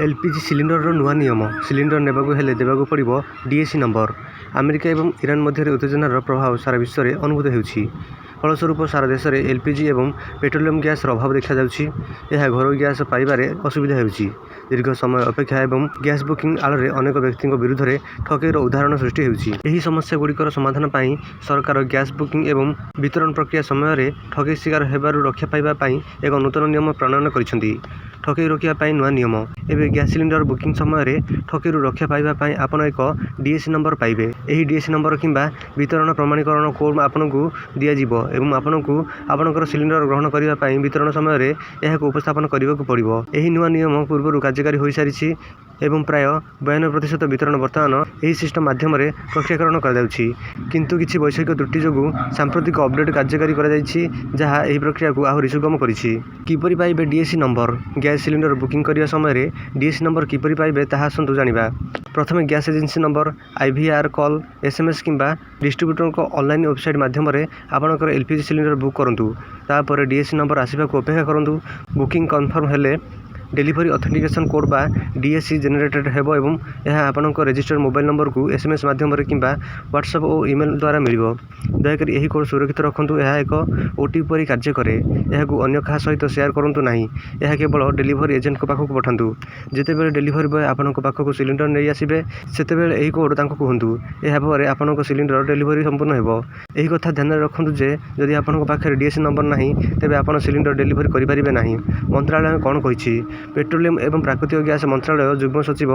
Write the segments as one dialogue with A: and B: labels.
A: LPG cylinder नुआ नियम cylinder नेबाकू हेले देबाकू पड़िबो डीएसी नंबर। अमेरिका एवं ईरान मध्य उत्तेजनार प्रभाव सारा विश्व में अनुभूत होउछि। फलस्वरूप सारा देश में एलपीजी एवं पेट्रोलियम गैस अभाव देखा जाउछि। यह घरोई गैस पाइबारे असुविधा होउछि। दीर्घ समय अपेक्षा एवं गैस बुकिंग आड़े अनेक व्यक्ति विरुद्ध में ठकेईर उदाहरण सृष्टि होउछि। एही समस्या गुड़िकर समाधान पाई सरकार गैस बुकिंग एवं वितरण प्रक्रिया समय ठकेई शिकार हेबारु रक्षा पाइबा पाई एक नूतन नियम प्रणयन करिसेंति। ठकेई रोकिया पाई नुआ नियम एवं गैस सिलिंडर बुकिंग समय ठकेईरु रक्षा पाइबा पाई आपण एक डीएसी नंबर पाइबे। एही डीएसी नंबर किंबा वितरण प्रमाणीकरण कोड आपनकु दिया जिवो एवं आपनकु आपनकर सिलिंडर ग्रहण करिबा पाई वितरण समय एहाको उपस्थापन करिबाकू पड़िबो। एही नुआ नियम पूर्व कार्यकारी होई सारिछि एवं प्राय 92% वितरण वर्तमान यही सिस्टम माध्यम प्रक्रियाकरण कराଯାଉଛି। किंतु किछि वैषयिक त्रुटि जोगु सांप्रतिक अपडेट कार्यकारी कराଯାଇଛି जहाँ एही प्रक्रिया को आहुरी सुगम करिछि। किपरि पाइबे DAC number gas cylinder booking करिया समय डीएसी नंबर किपरि पाइबे ताहा आसंतु जानिबा। प्रथमे gas agency number IVR call SMS किंबा डिस्ट्रीब्यूटर को ऑनलाइन वेबसाइट माध्यम आपनकर एलपीजी सिलिंडर बुक करंतु। तापर डीएसी नंबर आसीबाकू अपेक्षा करंतु। बुकिंग कन्फर्म हेले डेलीवरी ऑथेंटिकेशन कोड बा डीएसी जेनेरेटेड हेबो एवं यह आपनक रजिस्टर्ड मोबाइल नंबर को एसएमएस माध्यम किंबा व्हाट्सएप और ईमेल द्वारा मिलिबो। दयाकरी एही कोड सुरक्षित रखंतु। यह एक ओटीपी परि कार्य करे। यहाकू अन्य काहा सहित शेयर करंतु नाही। यह केवल डेलीवरी एजेंट को पाखक पठांतु। जेतेबेले डेलीवरी बॉय आपनक पाखक सिलिंडर नै आसीबे सेतेबेले एही कोड तांको कहंतु। एहा परे आपनक सिलिंडर डेलीवरी संपूर्ण हेबो। एही कथा ध्यान रखंतु जे जदि आपनक पाखरे डीएसी नंबर नाही तेबे आपन सिलिंडर डेलीवरी करि परिबे नाही। मंत्रालय कोन कहिछि। पेट्रोलियम एवं प्राकृतिक गैस मंत्रालय जुग्म सचिव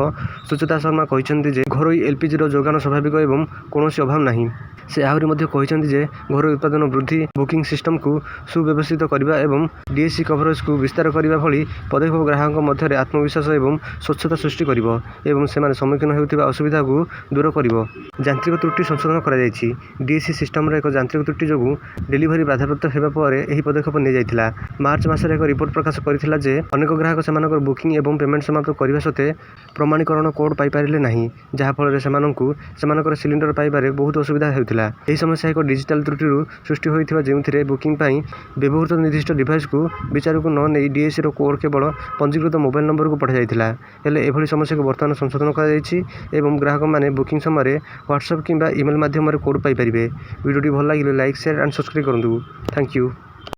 A: सुचिता शर्मा कहते जे घरोई एलपीजी जोगान स्वाभाविक एवं कौन अभाव नहीं। से आहरी मध्य कहते जे घरोई उत्पादन वृद्धि बुकिंग सिस्टम को सुव्यवस्थित करने एवं डीएसी कवरेज को विस्तार करने भली पदक्षेप ग्राहकों मध्य आत्मविश्वास एवं स्वच्छता सृष्टि करिवो एवं सेमाने सम्मुखीन हेउथिबा असुविधा को दूर करिवो। यांत्रिक त्रुटि संशोधन करा जायछि। डीएसी सिस्टम रे एक यांत्रिक त्रुटि जोगु डेलीवरी बाधाप्राप्त हेबा परे एही पदक्षेप नै जायथिला। मार्च मासरे एक रिपोर्ट प्रकाश करिथिला जे अनेक ग्राहक सेमानकर बुकिंग एवं पेमेंट समाप्त करने सत्वे प्रमाणीकरण कोड पाई पारिले नाही, जहाँ फल सेमानकर सिलिंडर पाइबारे बहुत असुविधा हेउथिला। एही समस्या एक डिजिटल त्रुटिरु सृष्टि होइथिबा जेउथिरे बुकिंग पाई व्यवहृत निर्दिष्ट डिवाइस को विचार को न नै डीएसी रो कोड केवल पंजीकृत मोबाइल नंबर को पठा जायथिला। हेले एभली समस्या को वर्तमान संशोधन करा जायछि एवं ग्राहक माने बुकिंग समय व्हाट्सएप किंबा ईमेल माध्यम कोड पाई परिबे। वीडियोटी भल लागिले लाइक शेयर एंड सब्सक्राइब करंतु। Thank you.